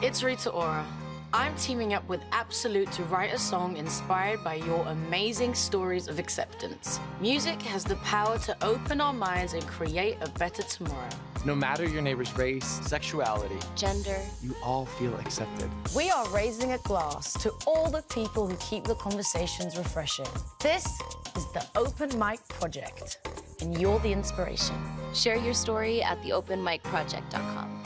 It's Rita Ora. I'm teaming up with Absolut to write a song inspired by your amazing stories of acceptance. Music has the power to open our minds and create a better tomorrow. No matter your neighbor's race, sexuality, gender, you all feel accepted. We are raising a glass to all the people who keep the conversations refreshing. This is the Open Mic Project, and you're the inspiration. Share your story at theopenmicproject.com.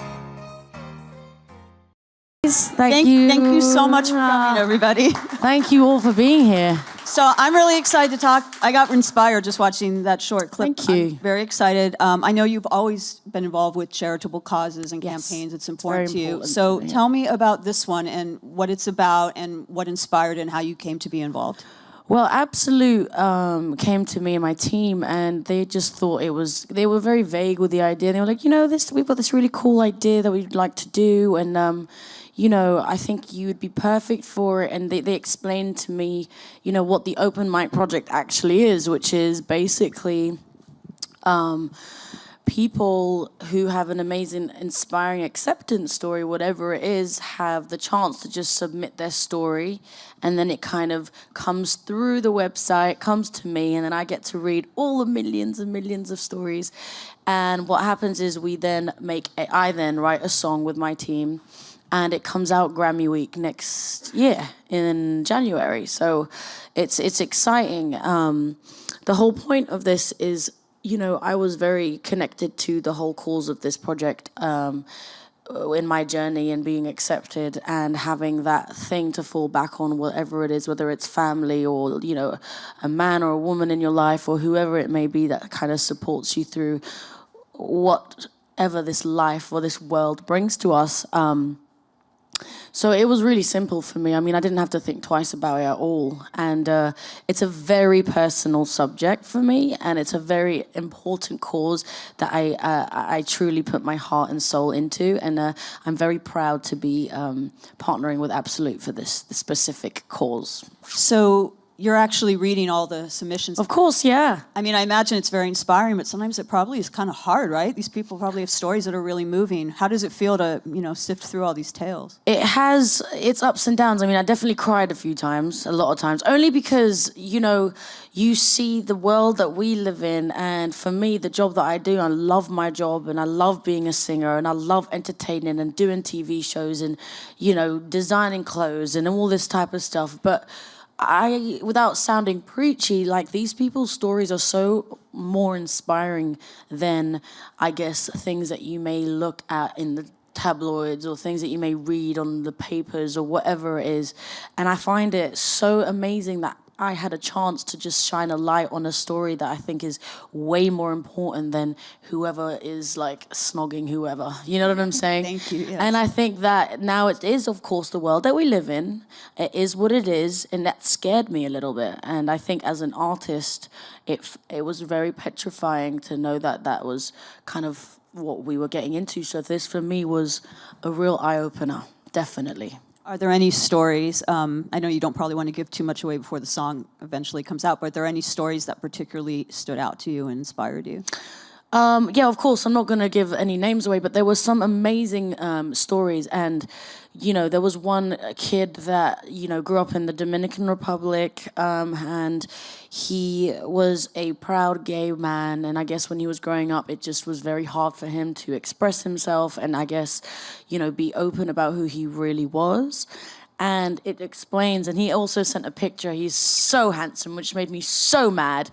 Thank you so much for coming, everybody. Thank you all for being here. So I'm really excited to talk. I got inspired just watching that short clip. Thank you. I'm very excited. I know you've always been involved with charitable causes and campaigns. It's important to you. So tell me about this one and what it's about and what inspired and how you came to be involved. Well, Absolut came to me and my team, and they just thought they were very vague with the idea. They were like, we've got this really cool idea that we'd like to do, and I think you would be perfect for it. And they explained to me, what the Open Mic Project actually is, which is basically people who have an amazing, inspiring acceptance story, whatever it is, have the chance to just submit their story, and then it kind of comes through the website, comes to me, and then I get to read all the millions and millions of stories. And what happens is I then write a song with my team, and it comes out Grammy Week next year in January. So it's exciting. The whole point of this is, I was very connected to the whole cause of this project in my journey and being accepted and having that thing to fall back on, whatever it is, whether it's family or, a man or a woman in your life or whoever it may be that kind of supports you through whatever this life or this world brings to us. So it was really simple for me. I mean, I didn't have to think twice about it at all. And it's a very personal subject for me, and it's a very important cause that I truly put my heart and soul into. And I'm very proud to be partnering with Absolut for this specific cause. So you're actually reading all the submissions. Of course, yeah. I mean, I imagine it's very inspiring, but sometimes it probably is kind of hard, right? These people probably have stories that are really moving. How does it feel to, sift through all these tales? It has its ups and downs. I mean, I definitely cried a lot of times, only because, you see the world that we live in. And for me, the job that I do, I love my job, and I love being a singer, and I love entertaining and doing TV shows and, designing clothes and all this type of stuff. But without sounding preachy, these people's stories are so more inspiring than, I guess, things that you may look at in the tabloids or things that you may read on the papers or whatever it is. And I find it so amazing that I had a chance to just shine a light on a story that I think is way more important than whoever is snogging whoever. You know what I'm saying? Thank you. Yes. And I think that now it is, of course, the world that we live in. It is what it is, and that scared me a little bit. And I think as an artist, it was very petrifying to know that that was kind of what we were getting into. So this, for me, was a real eye-opener, definitely. Are there any stories, I know you don't probably want to give too much away before the song eventually comes out, but are there any stories that particularly stood out to you and inspired you? Yeah, of course, I'm not going to give any names away, but there were some amazing stories. And, there was one kid that, grew up in the Dominican Republic, and he was a proud gay man. And I guess when he was growing up, it just was very hard for him to express himself and, I guess, be open about who he really was. And it explains, and he also sent a picture. He's so handsome, which made me so mad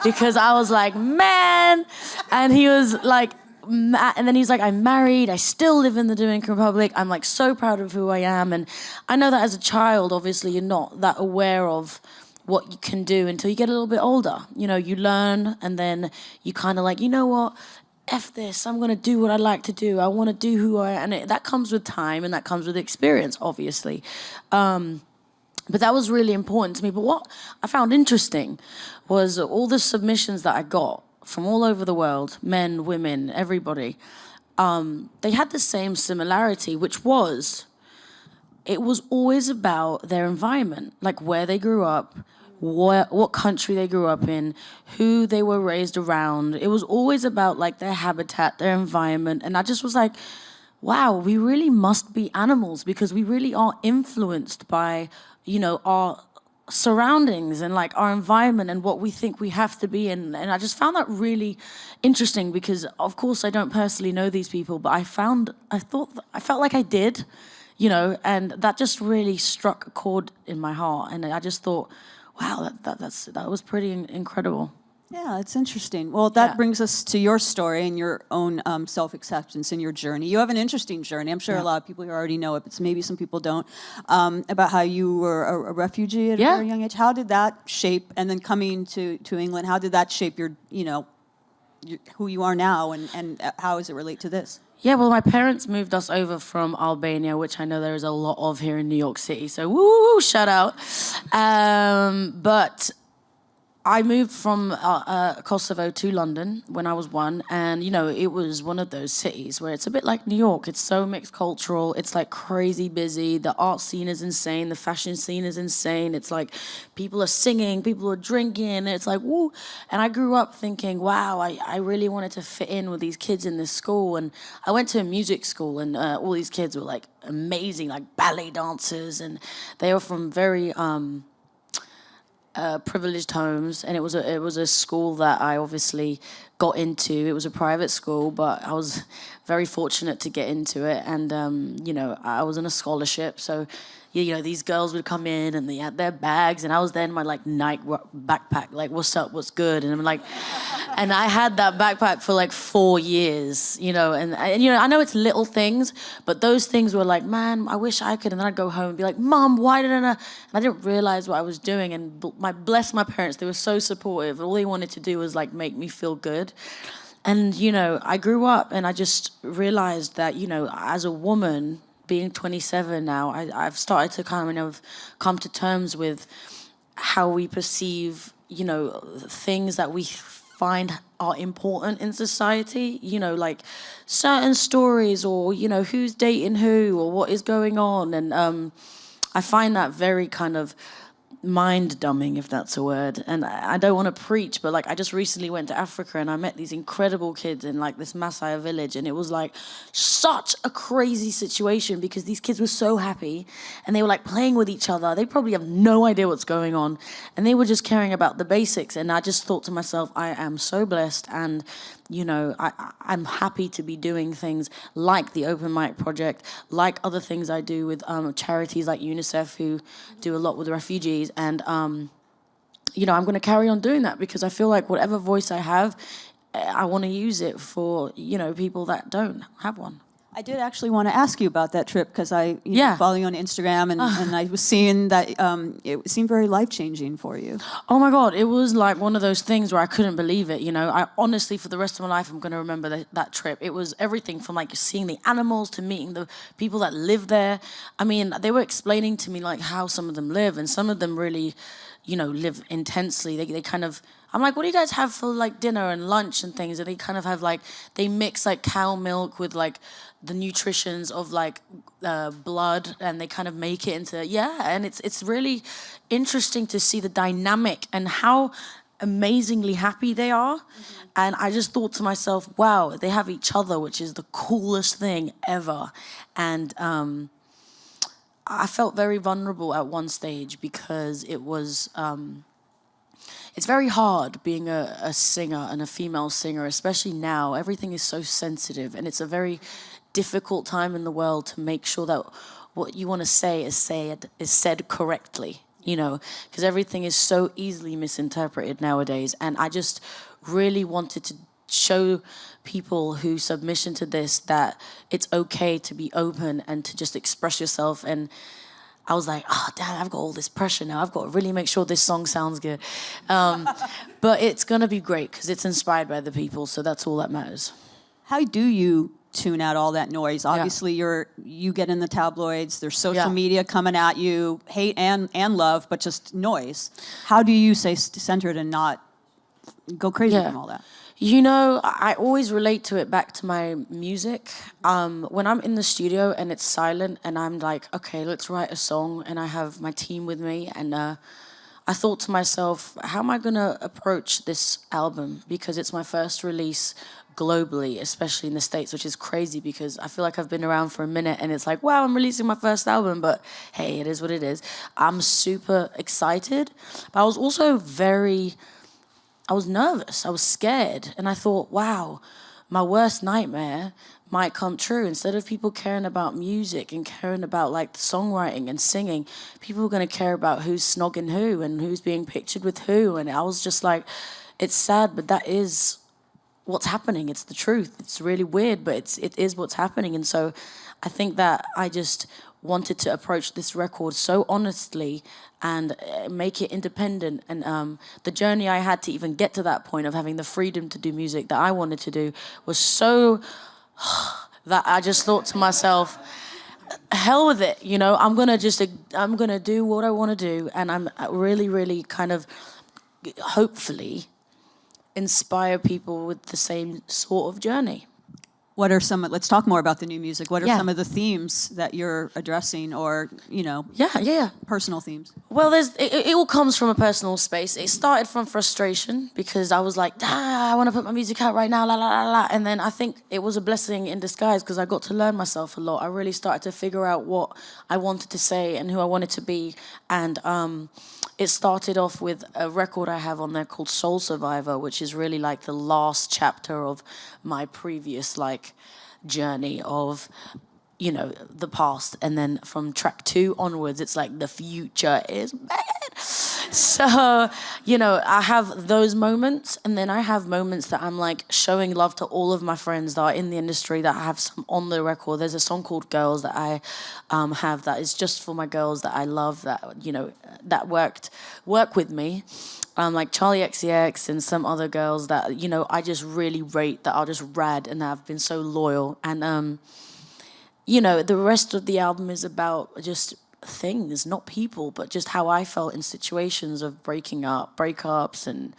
because I was like, man. And he was like, and then he's like, I'm married. I still live in the Dominican Republic. I'm so proud of who I am. And I know that as a child, obviously, you're not that aware of what you can do until you get a little bit older. You learn, and then you kind of you know what? F this, I'm going to do what I like to do. I want to do who I am. And that comes with time, and that comes with experience, obviously. But that was really important to me. But what I found interesting was all the submissions that I got from all over the world, men, women, everybody, they had the same similarity, which was, it was always about their environment, where they grew up, what country they grew up in, who they were raised around. It was always about their habitat, their environment. And I just was like, wow, we really must be animals because we really are influenced by, our surroundings and like our environment and what we think we have to be in. And I just found that really interesting because of course I don't personally know these people, but I felt like I did, and that just really struck a chord in my heart. And I just thought, wow, that was pretty incredible. Yeah, it's interesting. Well, that brings us to your story and your own self-acceptance and your journey. You have an interesting journey. I'm sure a lot of people here already know it, but maybe some people don't, about how you were a refugee at a very young age. How did that shape, and then coming to England, how did that shape your, who you are now, and how does it relate to this? Yeah, well, my parents moved us over from Albania, which I know there is a lot of here in New York City, so woo, shout out. But I moved from Kosovo to London when I was 1, and it was one of those cities where it's a bit like New York. It's so mixed cultural. It's like crazy busy. The art scene is insane. The fashion scene is insane. It's like people are singing, people are drinking. It's like woo. And I grew up thinking, wow, I really wanted to fit in with these kids in this school. And I went to a music school, and all these kids were like amazing, like ballet dancers, and they were from very privileged homes, and it was a school that I obviously got into. It was a private school, but I was very fortunate to get into it, and I was in a scholarship, so these girls would come in and they had their bags, and I was there in my like Nike backpack, like what's up, what's good, and I'm like, and I had that backpack for like 4 years, and I know it's little things, but those things were like, man, I wish I could, and then I'd go home and be like, Mom, why didn't I? And I didn't realize what I was doing, and bless my parents, they were so supportive. All they wanted to do was like make me feel good. And I grew up and I just realized that as a woman, being 27 now, I've started to kind of come to terms with how we perceive, things that we find are important in society, like certain stories, or, who's dating who, or what is going on. And I find that very kind of mind-dumbing, if that's a word. And I don't want to preach, but like I just recently went to Africa and I met these incredible kids in like this Maasai village, and it was like such a crazy situation because these kids were so happy and they were like playing with each other. They probably have no idea what's going on, and they were just caring about the basics. And I just thought to myself, I am so blessed, and I'm happy to be doing things like the Open Mic Project, like other things I do with charities like UNICEF, who do a lot with refugees. And, I'm going to carry on doing that because I feel like whatever voice I have, I want to use it for, people that don't have one. I did actually want to ask you about that trip because I follow you on Instagram, and I was seeing that it seemed very life-changing for you. Oh my God, it was like one of those things where I couldn't believe it, I honestly, for the rest of my life, I'm going to remember that trip. It was everything from like seeing the animals to meeting the people that live there. I mean, they were explaining to me like how some of them live, and some of them really, live intensely. They kind of, I'm like, what do you guys have for like dinner and lunch and things? And they kind of have like, they mix like cow milk with like the nutritions of like blood, and they kind of make it into, and it's really interesting to see the dynamic and how amazingly happy they are. Mm-hmm. And I just thought to myself, wow, they have each other, which is the coolest thing ever. And I felt very vulnerable at one stage because it was, it's very hard being a singer and a female singer, especially now. Everything is so sensitive, and it's a very difficult time in the world to make sure that what you want to say is said correctly, because everything is so easily misinterpreted nowadays. And I just really wanted to show people who submission to this that it's okay to be open and to just express yourself. And I was like, oh, damn, I've got all this pressure now. I've got to really make sure this song sounds good. But it's going to be great because it's inspired by the people, so that's all that matters. How do you tune out all that noise? Obviously, you get in the tabloids. There's social media coming at you, hate and love, but just noise. How do you stay centered and not go crazy from all that? I always relate to it back to my music. When I'm in the studio and it's silent and I'm like, okay, let's write a song, and I have my team with me, and I I thought to myself, how am I going to approach this album? Because it's my first release globally, especially in the States, which is crazy because I feel like I've been around for a minute and it's like, wow, I'm releasing my first album, but hey, it is what it is. I'm super excited, but I was also I was nervous, I was scared, and I thought, wow, my worst nightmare might come true. Instead of people caring about music and caring about like songwriting and singing, people are going to care about who's snogging who and who's being pictured with who. And I was just like, it's sad, but that is what's happening. It's the truth. It's really weird, but it is what's happening. And so I think that I just wanted to approach this record so honestly and make it independent. And the journey I had to even get to that point of having the freedom to do music that I wanted to do was so that I just thought to myself, hell with it, you know, I'm gonna do what I want to do, and I'm really, really kind of hopefully inspire people with the same sort of journey. What are let's talk more about the new music. What are Yeah. some of the themes that you're addressing, or, Yeah. personal themes? Well, it all comes from a personal space. It started from frustration because I was like, I want to put my music out right now, la la la la. And then I think it was a blessing in disguise because I got to learn myself a lot. I really started to figure out what I wanted to say and who I wanted to be. And it started off with a record I have on there called Soul Survivor, which is really like the last chapter of my previous like journey of, you know, the past. And then from track 2 onwards, it's like the future is bad. So, you know, I have those moments, and then I have moments that I'm like showing love to all of my friends that are in the industry that I have some on the record. There's a song called Girls that I have that is just for my girls that I love, that, you know, that work with me. Like Charlie XCX and some other girls that, you know, I just really rate, that are just rad and that have been so loyal. And, you know, the rest of the album is about just things, not people, but just how I felt in situations of breakups, and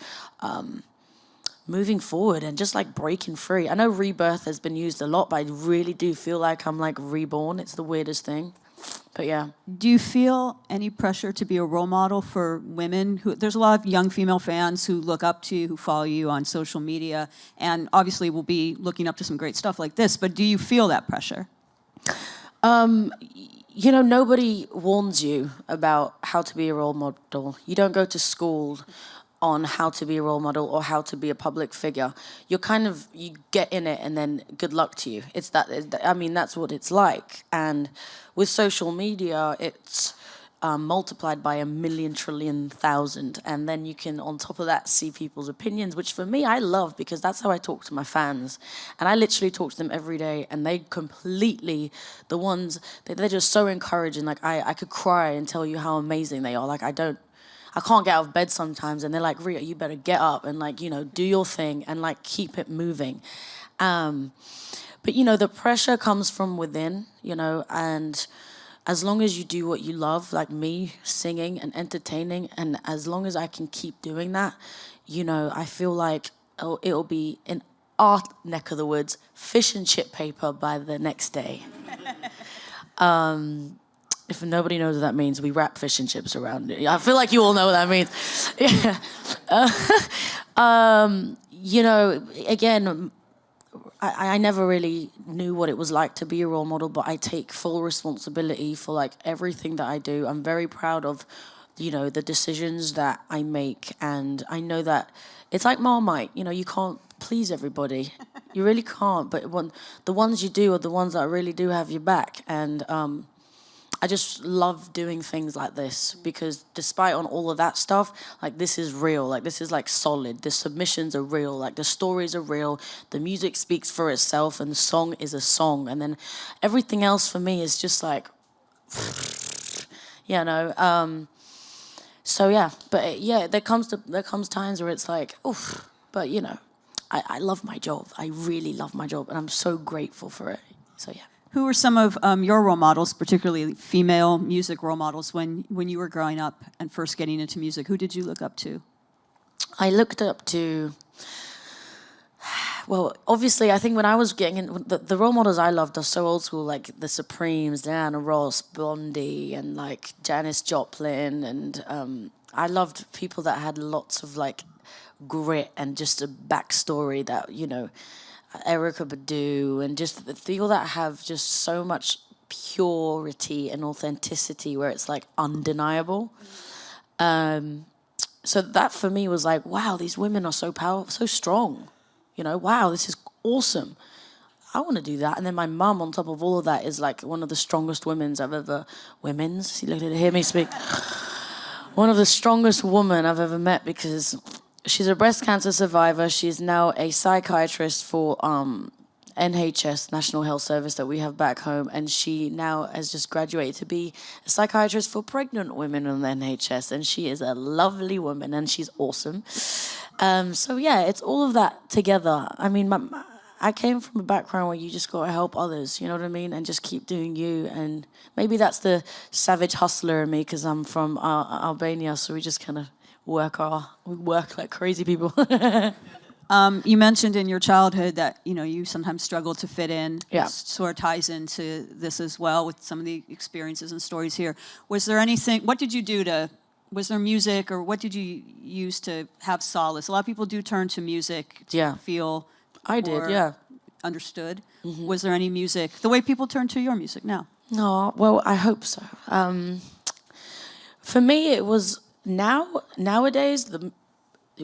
moving forward and just like breaking free. I know rebirth has been used a lot, but I really do feel like I'm like reborn. It's the weirdest thing. But yeah. Do you feel any pressure to be a role model for women? There's a lot of young female fans who look up to you, who follow you on social media, and obviously will be looking up to some great stuff like this, but do you feel that pressure? You know, nobody warns you about how to be a role model. You don't go to school on how to be a role model or how to be a public figure. You get in it and then good luck to you. That's what it's like. And with social media, it's multiplied by 1,000,000,000,000. And then you can, on top of that, see people's opinions, which for me, I love, because that's how I talk to my fans. And I literally talk to them every day, and they completely, they're just so encouraging. Like, I could cry and tell you how amazing they are. Like, I can't get out of bed sometimes, and they're like, Rita, you better get up and, like, you know, do your thing and, like, keep it moving. But, you know, the pressure comes from within, you know, and as long as you do what you love, like me, singing and entertaining, and as long as I can keep doing that, you know, I feel like it'll be in our neck of the woods, fish and chip paper by the next day. If nobody knows what that means, we wrap fish and chips around it. I feel like you all know what that means. Yeah. You know, again, I never really knew what it was like to be a role model, but I take full responsibility for like everything that I do. I'm very proud of, you know, the decisions that I make, and I know that it's like Marmite. You know, you can't please everybody. You really can't. But the ones you do are the ones that really do have your back, and I just love doing things like this, because despite on all of that stuff, like, this is real. Like, this is like solid. The submissions are real. Like, the stories are real. The music speaks for itself, and the song is a song. And then everything else for me is just like, you know. So yeah, but yeah, there comes times where it's like, oof. But you know, I love my job. I really love my job, and I'm so grateful for it. So yeah. Who were some of your role models, particularly female music role models, when you were growing up and first getting into music? Who did you look up to? I looked up to, well, obviously, I think when I was getting in, the role models I loved are so old school, like the Supremes, Diana Ross, Blondie, and like Janis Joplin, and I loved people that had lots of like grit and just a backstory that, you know, Erica Badu and just the people that have just so much purity and authenticity where it's like undeniable. So that for me was like, wow, these women are so powerful, so strong. You know, wow, this is awesome. I want to do that. And then my mum, on top of all of that, is like one of the strongest women's, you hear me speak. One of the strongest women I've ever met because she's a breast cancer survivor. She's now a psychiatrist for NHS, National Health Service, that we have back home. And she now has just graduated to be a psychiatrist for pregnant women on the NHS. And she is a lovely woman and she's awesome. So yeah, it's all of that together. I mean, I came from a background where you just got to help others, you know what I mean? And just keep doing you. And maybe that's the savage hustler in me because I'm from Albania, so we just kind of work like crazy people. You mentioned in your childhood that, you know, you sometimes struggle to fit in. Yeah. It sort of ties into this as well with some of the experiences and stories here. Was there anything, what did you do was there music or what did you use to have solace? A lot of people do turn to music to feel understood. Mm-hmm. Was there any music, the way people turn to your music now? No, well, I hope so. For me, it was nowadays, the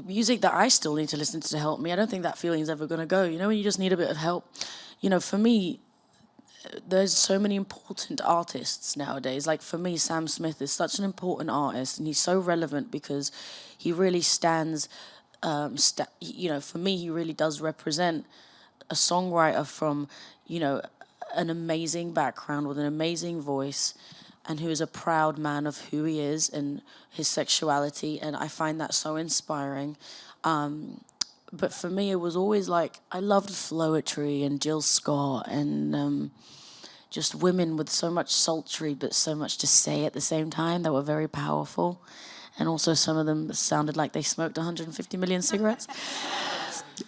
music that I still need to listen to help me. I don't think that feeling is ever going to go. You know, when you just need a bit of help. You know, for me, there's so many important artists nowadays. Like for me, Sam Smith is such an important artist, and he's so relevant because he really stands. You know, for me, he really does represent a songwriter from, you know, an amazing background with an amazing voice, and who is a proud man of who he is and his sexuality, and I find that so inspiring. But for me, it was always like, I loved Floetry and Jill Scott and just women with so much sultry but so much to say at the same time that were very powerful. And also some of them sounded like they smoked 150 million cigarettes.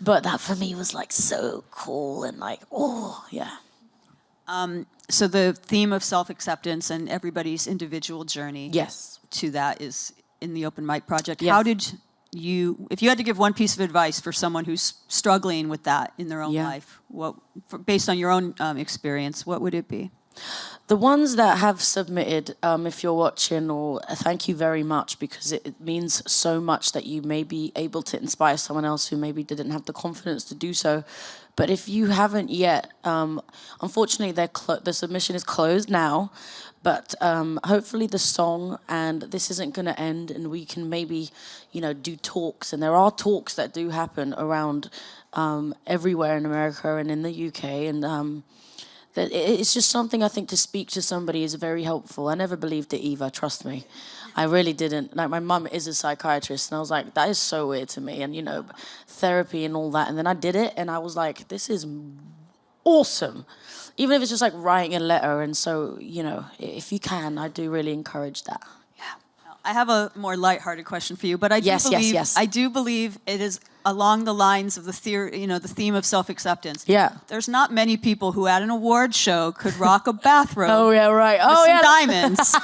But that for me was like so cool and like, oh, yeah. So the theme of self-acceptance and everybody's individual journey to that is in the Open Mic Project. Yes. How did you, if you had to give one piece of advice for someone who's struggling with that in their own life, based on your own experience, what would it be? The ones that have submitted, if you're watching, or thank you very much, because it means so much that you may be able to inspire someone else who maybe didn't have the confidence to do so. But if you haven't yet, unfortunately, the submission is closed now. But hopefully the song, and this isn't going to end, and we can maybe, you know, do talks. And there are talks that do happen around everywhere in America and in the UK. And that it's just something I think to speak to somebody is very helpful. I never believed it, Eva, trust me. I really didn't. Like, my mum is a psychiatrist, and I was like, that is so weird to me. And, you know, therapy and all that. And then I did it, and I was like, this is awesome. Even if it's just like writing a letter. And so, you know, if you can, I do really encourage that. Yeah. I have a more lighthearted question for you, but I do believe it is along the lines of the theory, you know, the theme of self-acceptance. Yeah. There's not many people who at an award show could rock a bathrobe. Oh yeah, right. With some diamonds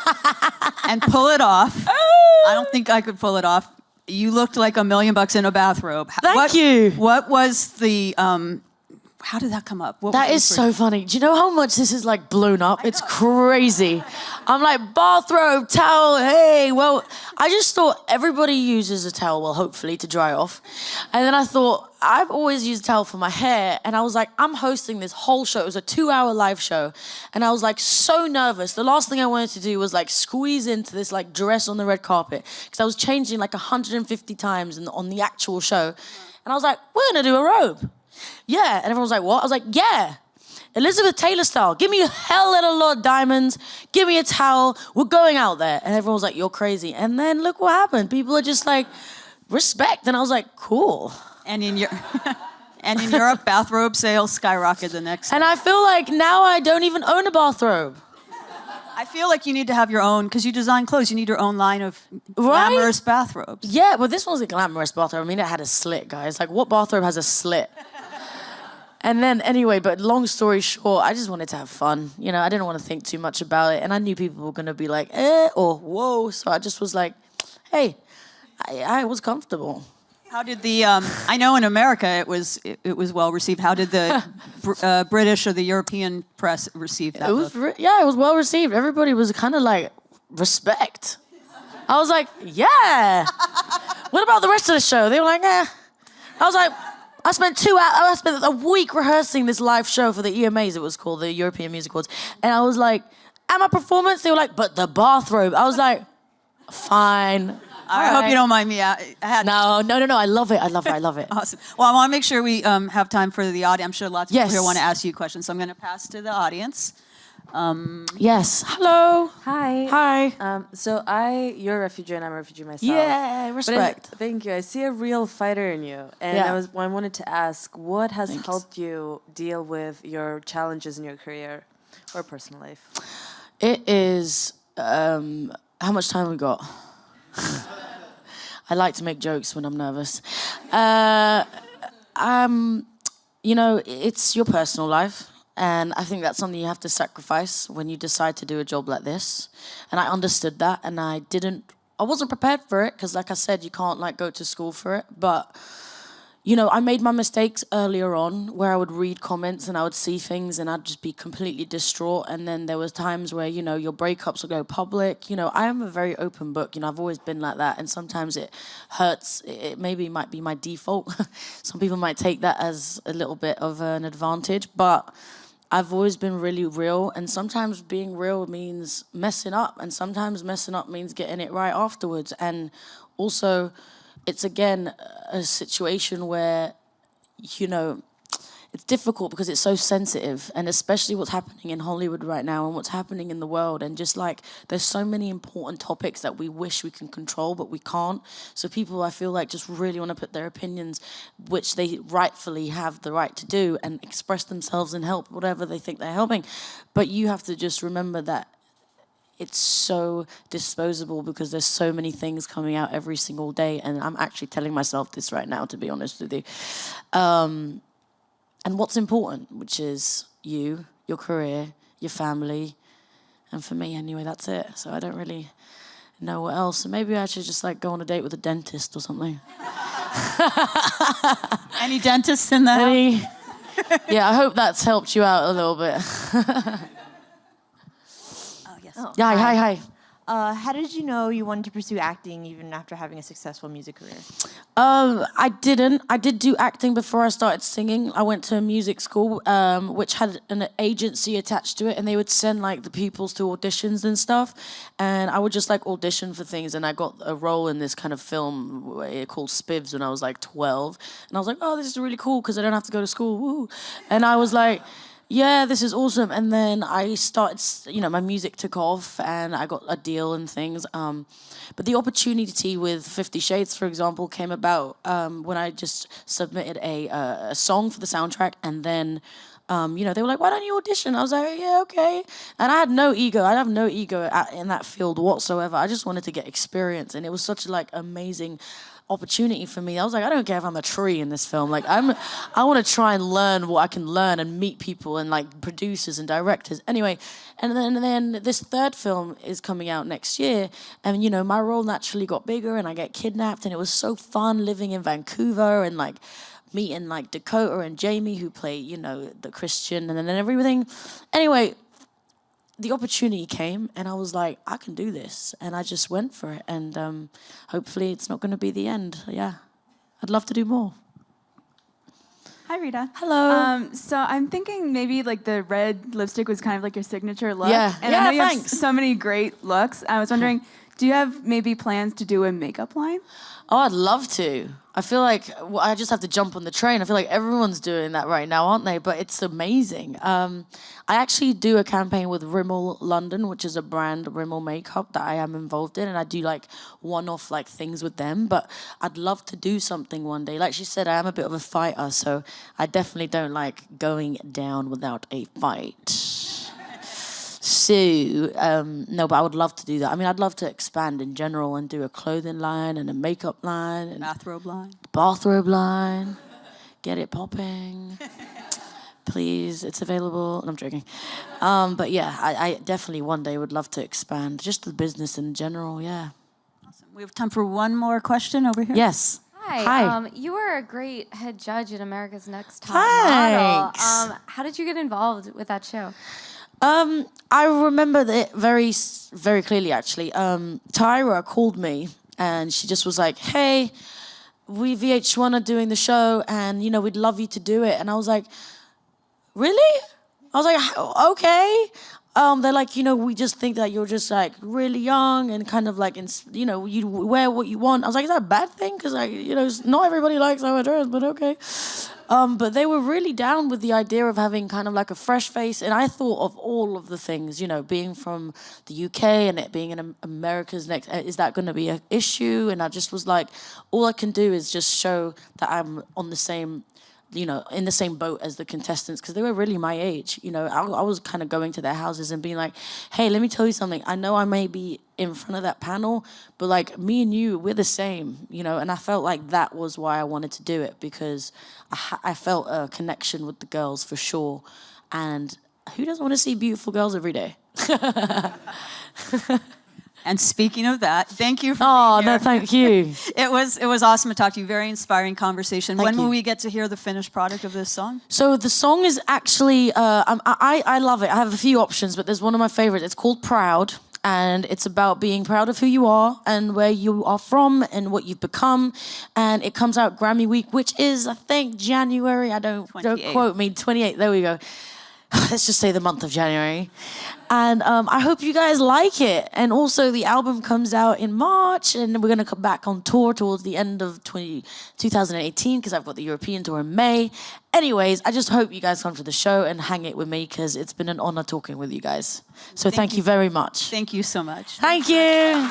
and pull it off. I don't think I could pull it off. You looked like $1 million in a bathrobe. Thank you. What was the how did that come up? That is so funny. Do you know how much this is like blown up? It's crazy. I'm like, bathrobe, towel, hey. Well, I just thought everybody uses a towel, well, hopefully, to dry off. And then I thought, I've always used a towel for my hair. And I was like, I'm hosting this whole show. It was a 2-hour live show. And I was like so nervous. The last thing I wanted to do was like squeeze into this like dress on the red carpet. Because I was changing like 150 times on the actual show. And I was like, we're going to do a robe. Yeah, and everyone was like, what? I was like, yeah, Elizabeth Taylor style. Give me a hell of a lot of diamonds. Give me a towel. We're going out there. And everyone was like, you're crazy. And then look what happened. People are just like, respect. And I was like, cool. And in Europe, bathrobe sales skyrocketed the next And I feel like now I don't even own a bathrobe. I feel like you need to have your own, because you design clothes, you need your own line of glamorous bathrobes. Yeah, well, this one's a glamorous bathrobe. I mean, it had a slit, guys. Like, what bathrobe has a slit? And then anyway, but long story short, I just wanted to have fun. You know, I didn't want to think too much about it. And I knew people were going to be like, or whoa. So I just was like, hey, I was comfortable. How did the, I know in America it was well received. How did the British or the European press receive that? It was, it was well received. Everybody was kind of like, respect. I was like, yeah. What about the rest of the show? They were like, eh. I was like, I spent a week rehearsing this live show for the EMAs, it was called, the European Music Awards. And I was like, at my performance, they were like, but the bathrobe. I was like, fine. I hope you don't mind me. No, I love it. Awesome. Well, I want to make sure we have time for the audience. I'm sure lots of people here want to ask you questions, so I'm going to pass to the audience. Yes. Hello. Hi. So you're a refugee and I'm a refugee myself. Yeah, respect. Thank you. I see a real fighter in you. And I wanted to ask, what has helped you deal with your challenges in your career or personal life? It is, how much time we got? I like to make jokes when I'm nervous. You know, it's your personal life. And I think that's something you have to sacrifice when you decide to do a job like this. And I understood that, and I wasn't prepared for it, because like I said, you can't like go to school for it. But, you know, I made my mistakes earlier on where I would read comments and I would see things and I'd just be completely distraught. And then there was times where, you know, your breakups will go public. You know, I am a very open book. You know, I've always been like that. And sometimes it hurts. It maybe might be my default. Some people might take that as a little bit of an advantage. But I've always been really real, and sometimes being real means messing up, and sometimes messing up means getting it right afterwards. And also, it's again a situation where, you know, it's difficult because it's so sensitive, and especially what's happening in Hollywood right now and what's happening in the world, and just like there's so many important topics that we wish we can control but we can't. So people, I feel like, just really want to put their opinions, which they rightfully have the right to do, and express themselves and help whatever they think they're helping. But you have to just remember that it's so disposable because there's so many things coming out every single day, and I'm actually telling myself this right now, to be honest with you. And what's important, which is you, your career, your family, and for me anyway, that's it. So I don't really know what else. So maybe I should just like go on a date with a dentist or something. Any dentists in the house? Yeah, I hope that's helped you out a little bit. Yeah, hi. How did you know you wanted to pursue acting even after having a successful music career? I didn't. I did do acting before I started singing. I went to a music school, which had an agency attached to it, and they would send like the pupils to auditions and stuff. And I would just like audition for things, and I got a role in this kind of film called Spivs when I was like 12. And I was like, oh, this is really cool because I don't have to go to school. Woo! And I was like, yeah, this is awesome. And then I started, you know, my music took off and I got a deal and things. But the opportunity with 50 Shades, for example, came about when I just submitted a song for the soundtrack. And then, you know, they were like, why don't you audition? I was like, yeah, okay. And I had no ego. I have no ego in that field whatsoever. I just wanted to get experience. And it was such like amazing opportunity for me. I was like, I don't care if I'm a tree in this film. Like, I want to try and learn what I can learn and meet people and like producers and directors. Anyway, and then this third film is coming out next year, and you know, my role naturally got bigger, and I get kidnapped, and it was so fun living in Vancouver and like meeting like Dakota and Jamie, who play, you know, the Christian, and then everything. Anyway, the opportunity came, and I was like, I can do this, and I just went for it, and hopefully it's not going to be the end. Yeah, I'd love to do more. Hi, Rita. Hello. So I'm thinking maybe like the red lipstick was kind of like your signature look. Yeah. And Yeah, I know you thanks. have so many great looks. I was wondering, do you have maybe plans to do a makeup line? Oh, I'd love to. I feel like I just have to jump on the train. I feel like everyone's doing that right now, aren't they? But it's amazing. I actually do a campaign with Rimmel London, which is a brand, Rimmel Makeup, that I am involved in. And I do like one-off like things with them. But I'd love to do something one day. Like she said, I am a bit of a fighter. So I definitely don't like going down without a fight. So, no, but I would love to do that. I mean, I'd love to expand in general and do a clothing line and a makeup line. And bathrobe line. bathrobe line. Get it popping. please, it's available. I'm joking. But yeah, I definitely one day would love to expand just the business in general, yeah. Awesome. We have time for one more question over here. Yes. Hi. You were a great head judge at America's Next Top Thanks. Model. How did you get involved with that show? I remember it very, very clearly, actually. Tyra called me, and she just was like, hey, we VH1 are doing the show, and, you know, we'd love you to do it. And I was like, really? I was like, okay. They're like, you know, we just think that you're just like really young and kind of like, you know, you wear what you want. I was like, is that a bad thing? Because, like, you know, not everybody likes how I dress, but okay. But they were really down with the idea of having kind of like a fresh face. And I thought of all of the things, you know, being from the UK and it being in America's Next, is that going to be an issue? And I just was like, all I can do is just show that I'm on the same, you know, in the same boat as the contestants, because they were really my age. You know, I was kind of going to their houses and being like, hey, let me tell you something. I know I may be in front of that panel, but like me and you, we're the same, you know, and I felt like that was why I wanted to do it, because I felt a connection with the girls for sure. And who doesn't want to see beautiful girls every day? And speaking of that, thank you for Oh, being here. no, thank you. It was awesome to talk to you. Very inspiring conversation. Thank When will you. we get to hear the finished product of this song? So the song is actually, I love it. I have a few options, but there's one of my favorites. It's called Proud, and it's about being proud of who you are and where you are from and what you've become. And it comes out Grammy week, which is, I think, January. Don't 28th. quote me. 28th, there we go. Let's just say the month of January. And I hope you guys like it. And also the album comes out in March, and we're going to come back on tour towards the end of 2018 because I've got the European tour in May. Anyways, I just hope you guys come to the show and hang it with me, because it's been an honor talking with you guys. So thank you very much. Thank you so much. Thank you.